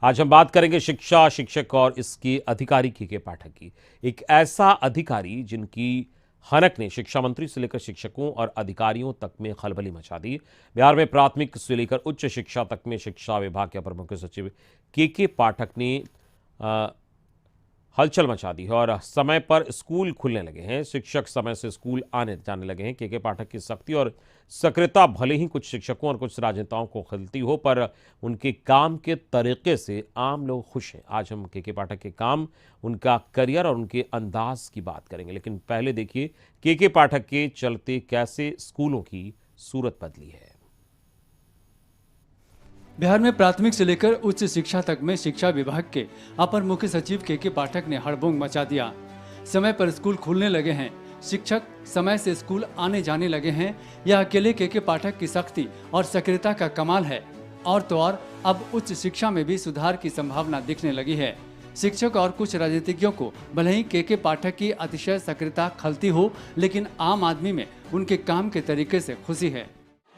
आज हम बात करेंगे शिक्षा, शिक्षक और इसके अधिकारी के पाठक की। एक ऐसा अधिकारी जिनकी हनक ने शिक्षा मंत्री से लेकर शिक्षकों और अधिकारियों तक में खलबली मचा दी। बिहार में प्राथमिक से लेकर उच्च शिक्षा तक में शिक्षा विभाग के अपर मुख्य सचिव के पाठक ने हलचल मचा दी है और समय पर स्कूल खुलने लगे हैं। शिक्षक समय से स्कूल आने जाने लगे हैं। के पाठक की सख्ती और सक्रियता भले ही कुछ शिक्षकों और कुछ राजनेताओं को खलती हो, पर उनके काम के तरीके से आम लोग खुश हैं। आज हम के पाठक के काम, उनका करियर और उनके अंदाज की बात करेंगे, लेकिन पहले देखिए के पाठक के चलते कैसे स्कूलों की सूरत बदली है। बिहार में प्राथमिक से लेकर उच्च शिक्षा तक में शिक्षा विभाग के अपर मुख्य सचिव के पाठक ने हड़बंग मचा दिया। समय पर स्कूल खुलने लगे हैं, शिक्षक समय से स्कूल आने जाने लगे हैं। यह अकेले के पाठक की सख्ती और सक्रियता का कमाल है। और तो और अब उच्च शिक्षा में भी सुधार की संभावना दिखने लगी है। शिक्षक और कुछ राजनीतिज्ञों को भले ही के पाठक की अतिशय सक्रियता खलती हो, लेकिन आम आदमी में उनके काम के तरीके से खुशी है।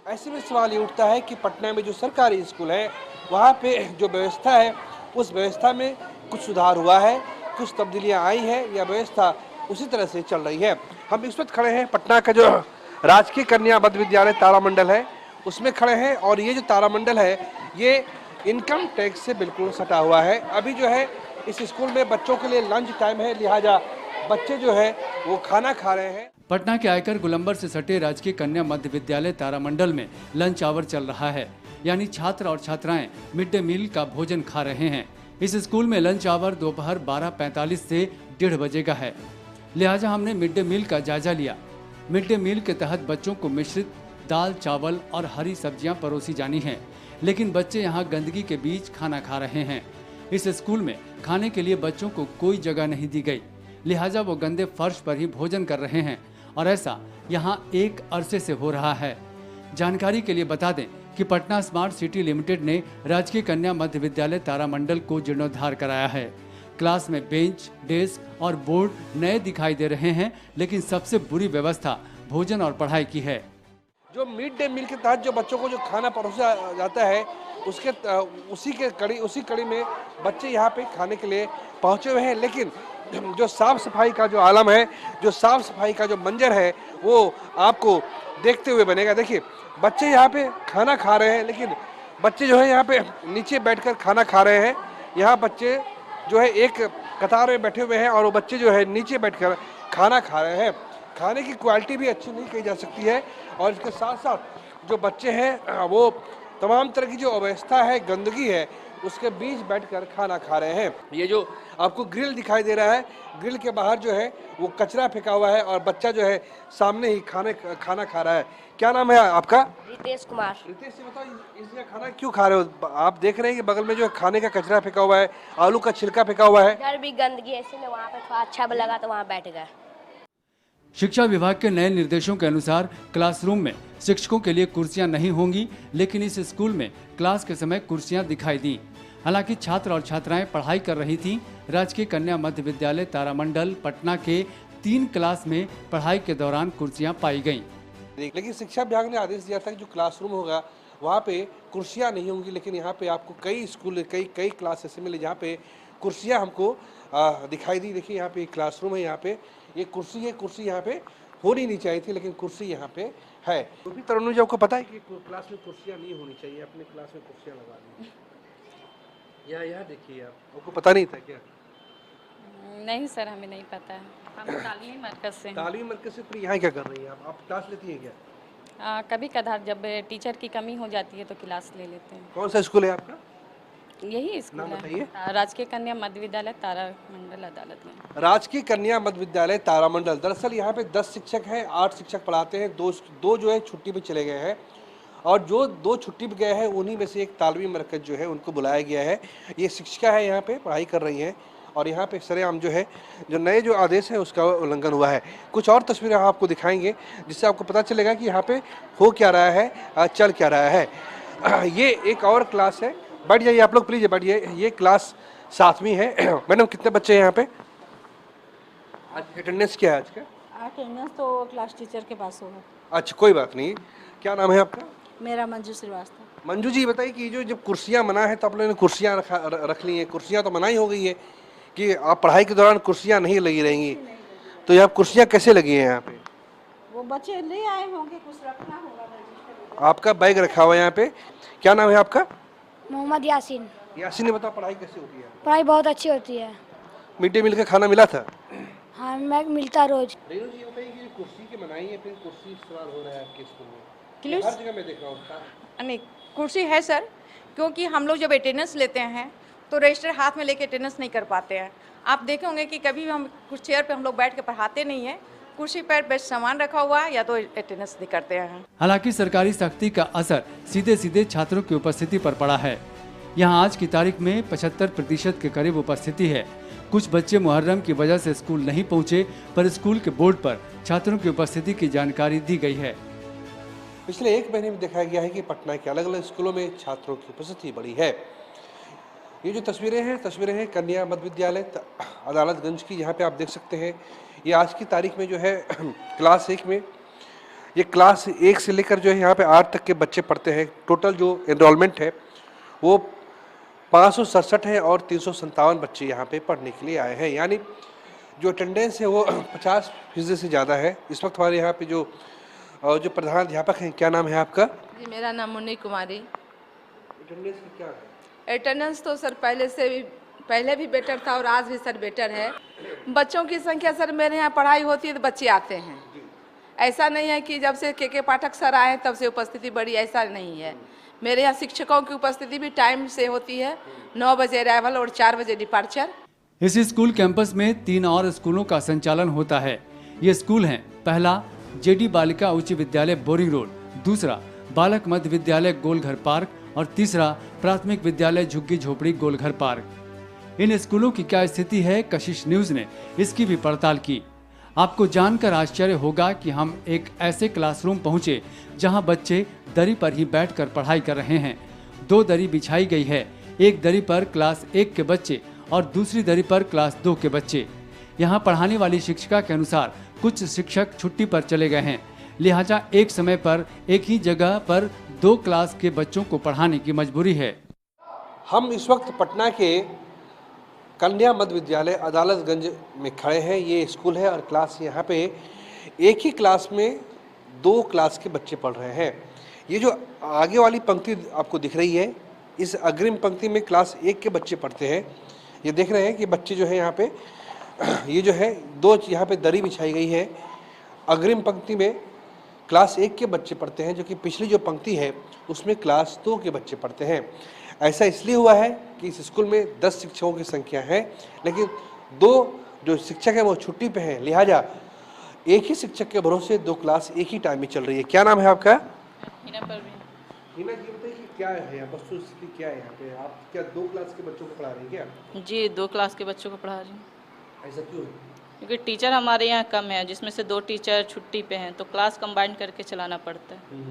ऐसे में सवाल ये उठता है कि पटना में जो सरकारी स्कूल है, वहाँ पे जो व्यवस्था है, उस व्यवस्था में कुछ सुधार हुआ है, कुछ तब्दीलियाँ आई हैं, या व्यवस्था उसी तरह से चल रही है। हम इस वक्त खड़े हैं पटना का जो राजकीय कन्या मध्य विद्यालय तारामंडल है, उसमें खड़े हैं। और ये जो तारामंडल है, ये इनकम टैक्स से बिल्कुल सटा हुआ है। अभी जो है इस स्कूल में बच्चों के लिए लंच टाइम है, लिहाजा बच्चे जो है वो खाना खा रहे हैं। पटना के आयकर गोलंबर से सटे राजकीय कन्या मध्य विद्यालय तारामंडल में लंच आवर चल रहा है, यानी छात्र और छात्राएं मिड डे मील का भोजन खा रहे हैं। इस स्कूल में लंच आवर दोपहर 12:45 से 1:30 बजे का है, लिहाजा हमने मिड डे मील का जायजा लिया। मिड डे मील के तहत बच्चों को मिश्रित दाल, चावल और हरी सब्जियां परोसी जानी हैं, लेकिन बच्चे यहां गंदगी के बीच खाना खा रहे हैं। इस स्कूल में खाने के लिए बच्चों को कोई जगह नहीं दी गई, लिहाजा वो गंदे फर्श पर ही भोजन कर रहे हैं, और ऐसा यहाँ एक अरसे से हो रहा है। जानकारी के लिए बता दें कि पटना स्मार्ट सिटी लिमिटेड ने राजकीय कन्या मध्य विद्यालय तारामंडल को जीर्णोद्धार कराया है। क्लास में बेंच, डेस्क और बोर्ड नए दिखाई दे रहे हैं, लेकिन सबसे बुरी व्यवस्था भोजन और पढ़ाई की है। जो मिड डे मील के तहत जो बच्चों को जो खाना परोसा जाता है, उसी कड़ी में बच्चे यहाँ पे खाने के लिए पहुँचे हुए हैं। लेकिन जो साफ सफाई का जो आलम है, जो साफ सफाई का जो मंजर है, वो आपको देखते हुए बनेगा। देखिए बच्चे यहाँ पे खाना खा रहे हैं, लेकिन बच्चे जो है यहाँ पे नीचे बैठकर खाना खा रहे हैं। यहाँ बच्चे जो है एक कतार में बैठे हुए हैं और वो बच्चे जो है नीचे बैठकर खाना खा रहे हैं। खाने की क्वालिटी भी अच्छी नहीं कही जा सकती है, और इसके साथ साथ जो बच्चे हैं वो तमाम तरह की जो अव्यवस्था है, गंदगी है, उसके बीच बैठकर खाना खा रहे हैं। ये जो आपको ग्रिल दिखाई दे रहा है, ग्रिल के बाहर जो है वो कचरा फेंका हुआ है और बच्चा जो है सामने ही खाना खा रहा है। क्या नाम है आपका? रितेश कुमार। रितेश जी बताओ, इसलिए खाना क्यों खा रहे हो? आप देख रहे हैं कि बगल में जो खाने का कचरा फेंका हुआ है, आलू का छिलका फेंका हुआ है। इधर भी गंदगी है, इसलिए वहाँ पे थोड़ा अच्छा लगा तो वहाँ बैठ गए। शिक्षा विभाग के नए निर्देशों के अनुसार क्लासरूम में शिक्षकों के लिए कुर्सियां नहीं होंगी, लेकिन इस स्कूल में क्लास के समय कुर्सियां दिखाई दी। हालांकि छात्र और छात्राएं पढ़ाई कर रही थीं। राजकीय कन्या मध्य विद्यालय तारामंडल पटना के 3 क्लास में पढ़ाई के दौरान कुर्सियां पाई गईं। लेकिन शिक्षा विभाग ने आदेश दिया था कि जो क्लासरूम होगा वहाँ पे कुर्सियाँ नहीं होंगी, लेकिन यहाँ पे आपको कई क्लास ऐसे मिले जहाँ पे कुर्सियाँ हमको दिखाई दी। देखिए यहाँ पे एक क्लासरूम है, यहाँ पे ये कुर्सी है। कुर्सी यहाँ पे होनी नहीं चाहिए थी, लेकिन कुर्सी यहाँ पे है। तो भी तरुण जी, आपको पता है कि क्लास में कुर्सियाँ नहीं होनी चाहिए, अपने क्लास में कुर्सियाँ लगा दी। यहाँ देखिए, आपको पता नहीं था क्या? नहीं सर, हमें नहीं पता है। हम तालीमी मरकज से हैं। तालीमी मरकज से? फिर यहाँ क्या कर रही हैं आप क्लास लेती हैं क्या? कभी कदार जब टीचर की कमी हो जाती है तो क्लास ले लेते हैं। कौन सा स्कूल है आपका? यही स्कूल है, राजकीय कन्या मध्य विद्यालय तारामंडल अदालत में। राजकीय कन्या मध्य विद्यालय तारामंडल। दरअसल यहाँ पे 10 शिक्षक हैं, 8 शिक्षक पढ़ाते हैं, दो जो है छुट्टी पे चले गए हैं, और जो 2 छुट्टी पे गए हैं उन्हीं में से एक तालवी मरकज जो है उनको बुलाया गया है। ये शिक्षिका है, यहाँ पे पढ़ाई कर रही हैं, और यहाँ पे सरेआम जो है जो नए जो आदेश है उसका उल्लंघन हुआ है। कुछ और तस्वीरें हम आपको दिखाएंगे, जिससे आपको पता चलेगा कि यहाँ पे हो क्या रहा है, चल क्या रहा है। ये एक और क्लास है। बैठ जाइए आप लोग, प्लीज बैठिए। ये क्लास 7वीं है। मैडम कितने बच्चे हैं यहाँ पे? आज अटेंडेंस क्या है आज का? अटेंडेंस तो क्लास टीचर के पास होगा। अच्छा, कोई बात नहीं। क्या नाम है आपका? मेरा मंजू श्रीवास्तव। मंजू जी बताइए कि जो जब कुर्सियाँ मना है तो आप लोगों ने कुर्सियाँ रख ली हैं, कुर्सियाँ तो मना ही हो गई है कि आप पढ़ाई के दौरान कुर्सियाँ नहीं लगी रहेंगी, तो यहाँ कुर्सियाँ कैसे लगी हैं यहाँ पे? वो बच्चे ले आए होंगे, कुछ रखना होगा रजिस्टर। आपका बैग रखा हुआ है यहाँ पे, क्या नाम है आपका? मोहम्मद यासीन। यासीन ने बताओ पढ़ाई कैसे होती है? पढ़ाई बहुत अच्छी होती है। मिड डे मील का खाना मिला था? हाँ, मैं मिलता रोज। रेणु जी बताइए कि कुर्सी की मनाही है, फिर कुर्सी इस्तेमाल हो रहा है आपके स्कूल में? क्लियर? हर जगह मैं देख रहा हूँ। नहीं, कुर्सी है सर, क्योंकि हम लोग जब अटेंडेंस लेते हैं तो रजिस्टर हाथ में लेके अटेंडेंस नहीं कर पाते हैं। आप देखे होंगे कि कभी भी हम कुछ चेयर पे हम लोग बैठ के पढ़ाते नहीं हैं, कुर्सी पर बेस्ट सामान रखा हुआ है या तो अटेंडेंस नहीं करते हैं। हालांकि सरकारी सख्ती का असर सीधे सीधे छात्रों की उपस्थिति पर पड़ा है। यहाँ आज की तारीख में 75% के करीब उपस्थिति है। कुछ बच्चे मुहर्रम की वजह से स्कूल नहीं पहुँचे, पर स्कूल के बोर्ड पर छात्रों की उपस्थिति की जानकारी दी गई है। पिछले एक महीने में दिखाया गया है कि पटना के अलग अलग स्कूलों में छात्रों की उपस्थिति बढ़ी है। ये जो तस्वीरें हैं कन्या मध्य विद्यालय अदालतगंज की, यहाँ पे आप देख सकते हैं। ये आज की तारीख में जो है क्लास 1 में, ये क्लास 1 से लेकर जो है यहाँ पे 8 तक के बच्चे पढ़ते हैं। टोटल जो एनरोलमेंट है वो 567 है और 357 बच्चे यहाँ पे पढ़ने के लिए आए हैं, यानी जो अटेंडेंस है वो 50% से ज़्यादा है। इस वक्त हमारे यहाँ पे जो प्रधान अध्यापक हैं, क्या नाम है आपका? जी, मेरा नाम मुन्नी कुमारी। अटेंडेंस का क्या है? अटेंडेंस तो सर पहले भी बेटर था और आज भी सर बेटर है। बच्चों की संख्या सर मेरे यहाँ पढ़ाई होती है तो बच्चे आते हैं। ऐसा नहीं है कि जब से के पाठक सर आए हैं तब से उपस्थिति बढ़ी, ऐसा नहीं है। मेरे यहाँ शिक्षकों की उपस्थिति भी टाइम से होती है, 9 बजे अराइवल और 4 बजे डिपार्चर। इस स्कूल कैंपस में 3 और स्कूलों का संचालन होता है। ये स्कूल हैं, पहला जेडी बालिका उच्च विद्यालय बोरिंग रोड, दूसरा बालक मध्य विद्यालय गोलघर पार्क और तीसरा प्राथमिक विद्यालय झुग्गी झोपड़ी गोलघर पार्क। इन स्कूलों की क्या स्थिति है, कशिश न्यूज ने इसकी भी पड़ताल की। आपको जानकर आश्चर्य होगा कि हम एक ऐसे क्लासरूम पहुंचे जहां बच्चे दरी पर ही बैठकर पढ़ाई कर रहे हैं। 2 दरी बिछाई गई है, एक दरी पर क्लास 1 के बच्चे और दूसरी दरी पर क्लास 2 के बच्चे। यहाँ पढ़ाने वाली शिक्षिका के अनुसार कुछ शिक्षक छुट्टी पर चले गए हैं, लिहाजा एक समय पर एक ही जगह पर 2 क्लास के बच्चों को पढ़ाने की मजबूरी है। हम इस वक्त पटना के कन्या मध्य विद्यालय अदालतगंज में खड़े हैं। ये स्कूल है और क्लास यहाँ पे एक ही क्लास में 2 क्लास के बच्चे पढ़ रहे हैं। ये जो आगे वाली पंक्ति आपको दिख रही है, इस अग्रिम पंक्ति में क्लास 1 के बच्चे पढ़ते हैं। ये देख रहे हैं कि बच्चे जो है यहाँ पे ये जो है 2 यहाँ पे दरी बिछाई गई है। अग्रिम पंक्ति में क्लास 1 के बच्चे पढ़ते हैं, जो कि पिछली जो पंक्ति है उसमें क्लास 2 के बच्चे पढ़ते हैं। ऐसा इसलिए हुआ है कि इस स्कूल में 10 शिक्षकों की संख्या है, लेकिन 2 जो शिक्षक हैं वो छुट्टी पे हैं, लिहाजा एक ही शिक्षक के भरोसे 2 क्लास एक ही टाइम में चल रही है। क्या नाम है आपका? हिना परवीन। हिना जी बताइए कि क्या है यहाँ वस्तुस्थिति क्या है यहाँ पे? आप क्या 2 क्लास के बच्चों को पढ़ा रही हैं क्या? जी, 2 क्लास के बच्चों को पढ़ा रही हूँ, ऐसा क्यों है? क्योंकि टीचर हमारे यहाँ कम है, जिसमें से 2 टीचर छुट्टी पे हैं, तो क्लास कंबाइन करके चलाना पड़ता है,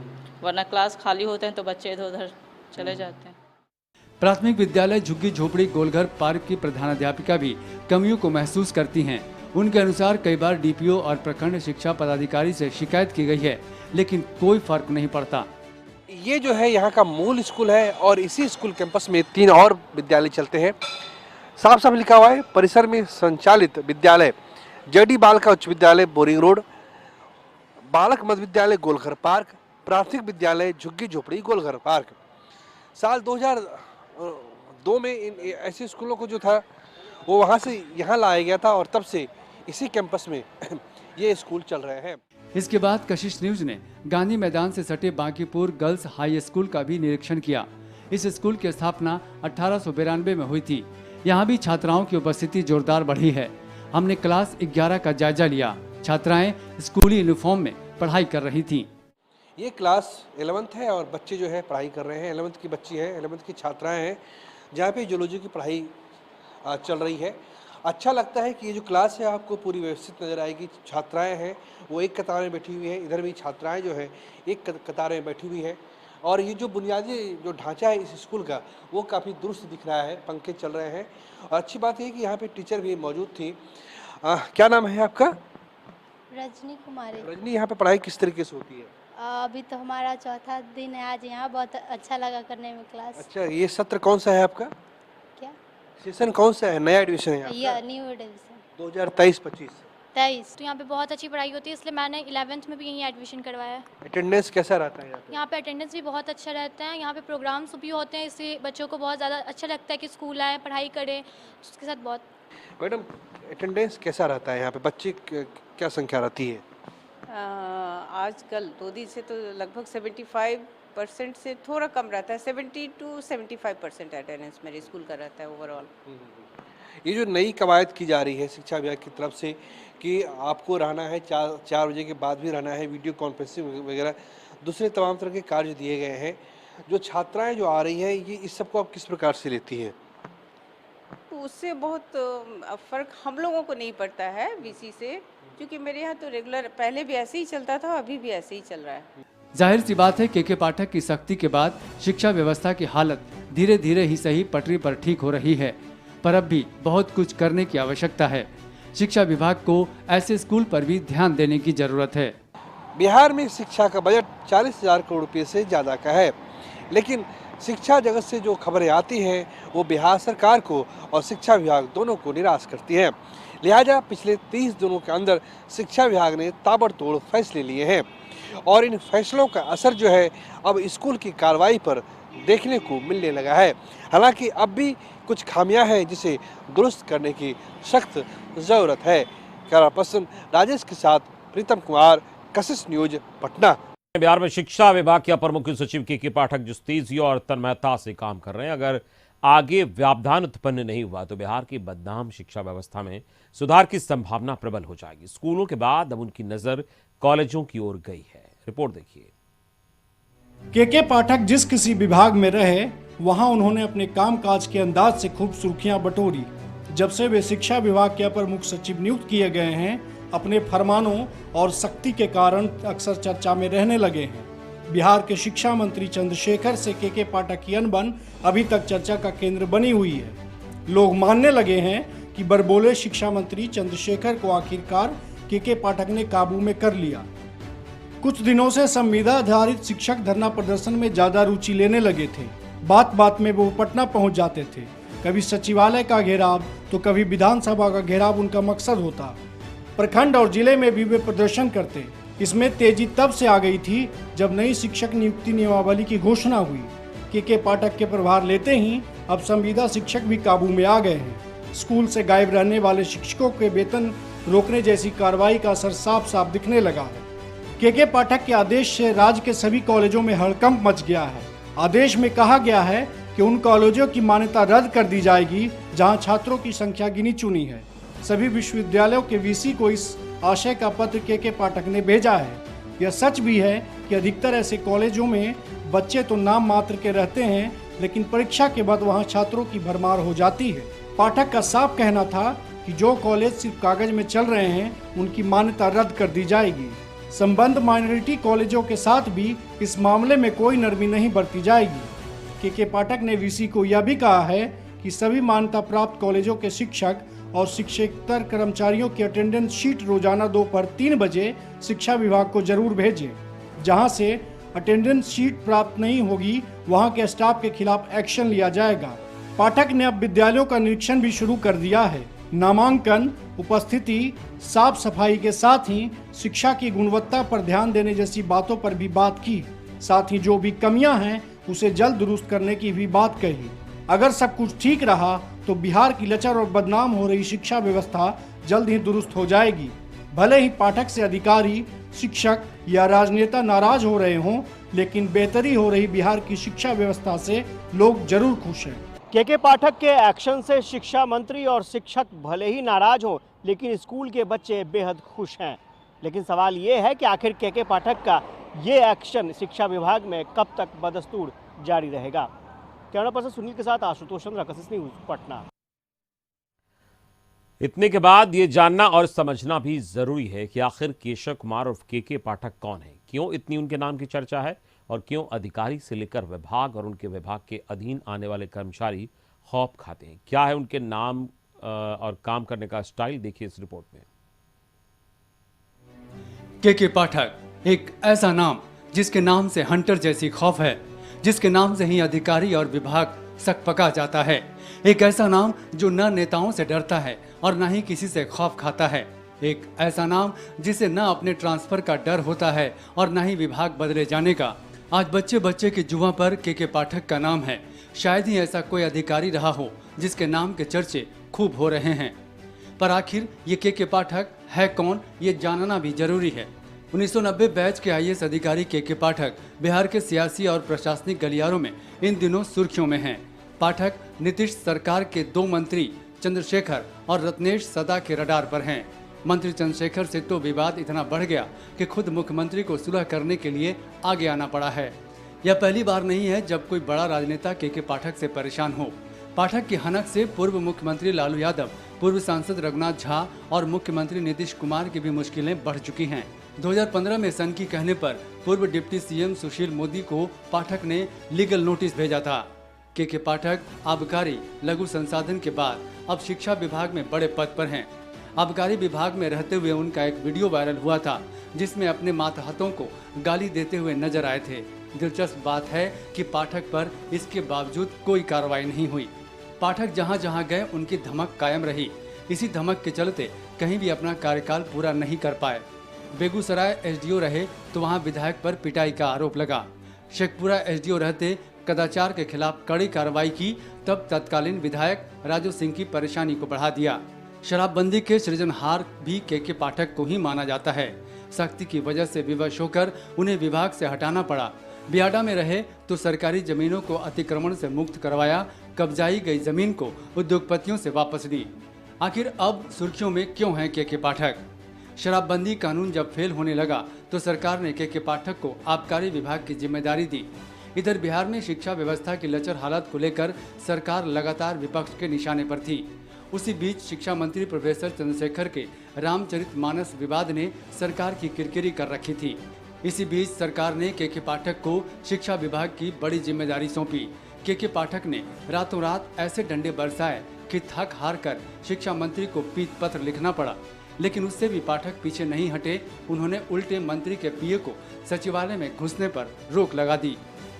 वरना क्लास खाली होते हैं तो बच्चे इधर उधर चले जाते हैं। प्राथमिक विद्यालय झुग्गी झोपड़ी गोलघर पार्क की प्रधानाध्यापिका भी कमियों को महसूस करती हैं। उनके अनुसार कई बार डीपीओ और प्रखंड शिक्षा पदाधिकारी से शिकायत की गई है, लेकिन कोई फर्क नहीं पड़ता। ये जो है यहाँ का मूल स्कूल है और इसी स्कूल कैंपस में 3 और विद्यालय चलते हैं। साफ साफ लिखा हुआ है, परिसर में संचालित विद्यालय जेडी बालिका उच्च विद्यालय बोरिंग रोड, बालक मध्य विद्यालय गोलघर पार्क, प्राथमिक विद्यालय झुग्गी झोपड़ी गोलघर पार्क। साल 2002 में इन ऐसे स्कूलों को जो था वो वहाँ से यहाँ लाया गया था और तब से इसी कैंपस में ये स्कूल चल रहे हैं। इसके बाद कशिश न्यूज ने गांधी मैदान से सटे बांकीपुर गर्ल्स हाई स्कूल का भी निरीक्षण किया। इस स्कूल की स्थापना 1892 में हुई थी। यहाँ भी छात्राओं की उपस्थिति जोरदार बढ़ी है। हमने क्लास 11 का जायजा लिया। छात्राएं स्कूली यूनिफॉर्म में पढ़ाई कर रही थीं। ये क्लास 11th है और बच्चे जो है पढ़ाई कर रहे हैं। 11th की बच्ची है, 11th की छात्राएं हैं, जहाँ पे जूलॉजी की पढ़ाई चल रही है। अच्छा लगता है कि ये जो क्लास है आपको पूरी व्यवस्थित नज़र आएगी। छात्राएं हैं वो एक कतार में बैठी हुई है, इधर भी छात्राएं जो है एक कतार में बैठी हुई है। और ये जो बुनियादी जो ढांचा है इस स्कूल का वो काफ़ी दुरुस्त दिख रहा है, पंखे चल रहे हैं। और अच्छी बात है कि यहाँ पे टीचर भी मौजूद थी। क्या नाम है आपका? रजनी कुमारी। रजनी, यहाँ पे पढ़ाई किस तरीके से होती है? अभी तो हमारा चौथा दिन है आज यहाँ, बहुत अच्छा लगा करने में क्लास। अच्छा, ये सत्र कौन सा है आपका? क्या? सेशन कौन सा है? नया एडमिशन है या आपका? New admission 2023-25। 23। तो यहाँ पे बहुत अच्छी पढ़ाई होती है, इसलिए मैंने 11th में भी यहीं एडमिशन करवाया है। अटेंडेंस कैसा रहता है यहाँ पे? यहाँ पे अटेंडेंस भी बहुत अच्छा रहता है, यहाँ पे प्रोग्राम्स भी होते हैं, इससे बच्चों को बहुत ज़्यादा अच्छा लगता है कि स्कूल आए, पढ़ाई करें, उसके साथ बहुत। मैडम, अटेंडेंस कैसा रहता है यहाँ पे? बच्चे क्या संख्या रहती है? आजकल 2 दिन से तो लगभग 75% से थोड़ा कम रहता है, 70 to 75% अटेंडेंस मेरे स्कूल का रहता है ओवरऑल। ये जो नई कवायद की जा रही है शिक्षा विभाग की तरफ से कि आपको रहना है 4 बजे के बाद भी रहना है, वीडियो कॉन्फ्रेंसिंग वगैरह दूसरे तमाम तरह के कार्य दिए गए हैं, जो छात्राएं जो आ रही हैं, ये इस सबको आप किस प्रकार से लेती हैं? तो उससे बहुत फ़र्क हम लोगों को नहीं पड़ता है वीसी से, क्योंकि मेरे यहाँ तो रेगुलर पहले भी ऐसे ही चलता था, अभी भी ऐसे ही चल रहा है। जाहिर सी बात है के पाठक की सख्ती के बाद शिक्षा व्यवस्था की हालत धीरे धीरे ही सही पटरी पर ठीक हो रही है, पर अब भी बहुत कुछ करने की आवश्यकता है। शिक्षा विभाग को ऐसे स्कूल पर भी ध्यान देने की जरूरत है। बिहार में शिक्षा का बजट 40,000 करोड़ रुपये से ज़्यादा का है, लेकिन शिक्षा जगत से जो खबरें आती हैं वो बिहार सरकार को और शिक्षा विभाग दोनों को निराश करती हैं। लिहाजा पिछले 30 दिनों के अंदर शिक्षा विभाग ने ताबड़तोड़ फैसले लिए हैं और इन फैसलों का असर जो है अब स्कूल की कार्रवाई पर देखने को मिलने लगा है। हालांकि अब भी कुछ खामियां हैं जिसे दुरुस्त करने की सख्त ज़रूरत है। कैमरा पर्सन राजेश के साथ प्रीतम कुमार, कशिश न्यूज, पटना। बिहार में शिक्षा विभाग के अपर मुख्य सचिव के पाठक जिस तेजी और तन्मयता से काम कर रहे हैं, अगर आगे व्यवधान उत्पन्न नहीं हुआ तो बिहार की बदनाम शिक्षा व्यवस्था में सुधार की संभावना प्रबल हो जाएगी। स्कूलों के बाद अब उनकी नजर कॉलेजों की ओर गई है। रिपोर्ट देखिए। के पाठक जिस किसी विभाग में रहे, वहां उन्होंने अपने कामकाज के अंदाज से खूब सुर्खियां बटोरी। जब से वे शिक्षा विभाग के अपर मुख्य सचिव नियुक्त किए गए हैं, अपने फरमानों और सख्ती के कारण अक्सर चर्चा में रहने लगे हैं। बिहार के शिक्षा मंत्री चंद्रशेखर से के पाठक की अनबन अभी तक चर्चा का केंद्र बनी हुई है। लोग मानने लगे हैं कि बड़बोले शिक्षा मंत्री चंद्रशेखर को आखिरकार के पाठक ने काबू में कर लिया। कुछ दिनों से संविदा आधारित शिक्षक धरना प्रदर्शन में ज्यादा रुचि लेने लगे थे। बात बात में वो पटना पहुंच जाते थे। कभी सचिवालय का घेराव तो कभी विधानसभा का घेराव उनका मकसद होता। प्रखंड और जिले में भी वे प्रदर्शन करते। इसमें तेजी तब से आ गई थी जब नई शिक्षक नियुक्ति नियमावली की घोषणा हुई। के पाठक के प्रभार लेते ही अब संविदा शिक्षक भी काबू में आ गए हैं। स्कूल से गायब रहने वाले शिक्षकों के वेतन रोकने जैसी कार्रवाई का असर साफ साफ दिखने लगा है। के पाठक के आदेश से राज्य के सभी कॉलेजों में हड़कंप मच गया है। आदेश में कहा गया है कि उन कॉलेजों की मान्यता रद्द कर दी जाएगी जहां छात्रों की संख्या गिनी चुनी है। सभी विश्वविद्यालयों के वीसी को इस आशय का पत्र के पाठक ने भेजा है। यह सच भी है कि अधिकतर ऐसे कॉलेजों में बच्चे तो नाम मात्र के रहते हैं, लेकिन परीक्षा के बाद वहां छात्रों की भरमार हो जाती है। पाठक का साफ कहना था कि जो कॉलेज सिर्फ कागज में चल रहे हैं उनकी मान्यता रद्द कर दी जाएगी। संबंध माइनॉरिटी कॉलेजों के साथ भी इस मामले में कोई नरमी नहीं बरती जाएगी। के पाठक ने वीसी को यह भी कहा है कि सभी मान्यता प्राप्त कॉलेजों के शिक्षक और शिक्षकेतर कर्मचारियों की अटेंडेंस शीट रोजाना दोपहर 3 बजे शिक्षा विभाग को जरूर भेजें। जहां से अटेंडेंस शीट प्राप्त नहीं होगी वहां के स्टाफ के खिलाफ एक्शन लिया जाएगा। पाठक ने अब विद्यालयों का निरीक्षण भी शुरू कर दिया है। नामांकन, उपस्थिति, साफ सफाई के साथ ही शिक्षा की गुणवत्ता पर ध्यान देने जैसी बातों पर भी बात की। साथ ही जो भी कमियां हैं उसे जल्द दुरुस्त करने की भी बात कही। अगर सब कुछ ठीक रहा तो बिहार की लचर और बदनाम हो रही शिक्षा व्यवस्था जल्द ही दुरुस्त हो जाएगी। भले ही पाठक से अधिकारी, शिक्षक या राजनेता नाराज हो रहे हों, लेकिन बेहतरी हो रही बिहार की शिक्षा व्यवस्था से लोग जरूर खुश हैं। के पाठक के एक्शन से शिक्षा मंत्री और शिक्षक भले ही नाराज हों, लेकिन स्कूल के बच्चे बेहद खुश हैं। लेकिन सवाल ये है कि आखिर के पाठक का ये एक्शन शिक्षा विभाग में कब तक बदस्तूर जारी रहेगा। कैमरा पर्सन सुनील के साथ आशुतोष चंद्र, कशिश न्यूज, पटना। इतने के बाद ये जानना और समझना भी जरूरी है कि आखिर केशव कुमार और के पाठक कौन है, क्यों इतनी उनके नाम की चर्चा है और क्यों अधिकारी से लेकर विभाग और उनके विभाग के अधीन आने वाले कर्मचारी खौफ खाते हैं। क्या है उनके नाम और काम करने का स्टाइल, देखिए इस रिपोर्ट में। के पाठक एक ऐसा नाम जिसके नाम से हंटर जैसी खौफ है, जिसके नाम से ही अधिकारी और विभाग सकपका जाता है। एक ऐसा नाम जो न नेताओं से डरता है और न ही किसी से खौफ खाता है। एक ऐसा नाम जिसे न अपने ट्रांसफर का डर होता है और न ही विभाग बदले जाने का। आज बच्चे बच्चे की जुबां पर के पाठक का नाम है। शायद ही ऐसा कोई अधिकारी रहा हो जिसके नाम के चर्चे खूब हो रहे हैं। पर आखिर ये के पाठक है कौन, ये जानना भी जरूरी है। 1990 बैच के आईएएस अधिकारी के पाठक बिहार के सियासी और प्रशासनिक गलियारों में इन दिनों सुर्खियों में हैं। पाठक नीतीश सरकार के 2 मंत्री चंद्रशेखर और रत्नेश सदा के रडार पर हैं। मंत्री चंद्रशेखर से तो विवाद इतना बढ़ गया कि खुद मुख्यमंत्री को सुलह करने के लिए आगे आना पड़ा है। यह पहली बार नहीं है जब कोई बड़ा राजनेता के पाठक से परेशान हो। पाठक की हनक से पूर्व मुख्यमंत्री लालू यादव, पूर्व सांसद रघुनाथ झा और मुख्यमंत्री नीतीश कुमार की भी मुश्किलें बढ़ चुकी हैं। 2015 में सन की कहने पर पूर्व डिप्टी सीएम सुशील मोदी को पाठक ने लीगल नोटिस भेजा था। के पाठक आबकारी लघु संसाधन के बाद अब शिक्षा विभाग में बड़े पद पर हैं। आबकारी विभाग में रहते हुए उनका एक वीडियो वायरल हुआ था जिसमें अपने मातहतों को गाली देते हुए नजर आए थे। दिलचस्प बात है कि पाठक पर इसके बावजूद कोई कार्रवाई नहीं हुई। पाठक जहां जहां गए उनकी धमक कायम रही। इसी धमक के चलते कहीं भी अपना कार्यकाल पूरा नहीं कर पाए। बेगूसराय एसडीओ रहे तो वहां विधायक पर पिटाई का आरोप लगा। शेखपुरा एसडीओ रहते कदाचार के खिलाफ कड़ी कार्रवाई की, तब तत्कालीन विधायक राजू सिंह की परेशानी को बढ़ा दिया। शराबबंदी के सृजनहार भी के पाठक को ही माना जाता है। सख्ती की वजह से विवश होकर उन्हें विभाग से हटाना पड़ा। बियाडा में रहे तो सरकारी जमीनों को अतिक्रमण से मुक्त करवाया, कब्जाई गई जमीन को उद्योगपतियों से वापस ली। आखिर अब सुर्खियों में क्यों हैं के पाठक? शराबबंदी कानून जब फेल होने लगा तो सरकार ने के पाठक को आबकारी विभाग की जिम्मेदारी दी। इधर बिहार में शिक्षा व्यवस्था की लचर हालत को लेकर सरकार लगातार विपक्ष के निशाने पर थी। उसी बीच शिक्षा मंत्री प्रोफेसर चंद्रशेखर के रामचरितमानस विवाद ने सरकार की किरकिरी कर रखी थी। इसी बीच सरकार ने के पाठक को शिक्षा विभाग की बड़ी जिम्मेदारी सौंपी। के पाठक ने रातों रात ऐसे डंडे बरसाए कि थक हार कर शिक्षा मंत्री को पीत पत्र लिखना पड़ा, लेकिन उससे भी पाठक पीछे नहीं हटे। उन्होंने उल्टे मंत्री के पीए को सचिवालय में घुसने पर रोक लगा दी।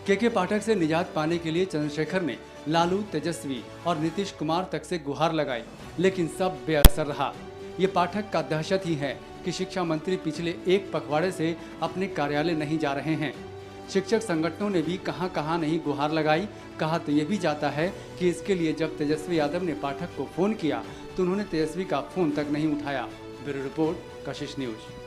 के पाठक से निजात पाने के लिए चंद्रशेखर ने लालू, तेजस्वी और नीतीश कुमार तक से गुहार लगाई, लेकिन सब बेअसर रहा। ये पाठक का दहशत ही है कि शिक्षा मंत्री पिछले एक पखवाड़े से अपने कार्यालय नहीं जा रहे हैं। शिक्षक संगठनों ने भी कहां नहीं गुहार लगाई। कहा तो ये भी जाता है कि इसके लिए जब तेजस्वी यादव ने पाठक को फोन किया तो उन्होंने तेजस्वी का फोन तक नहीं उठाया। ब्यूरो रिपोर्ट, कशिश न्यूज।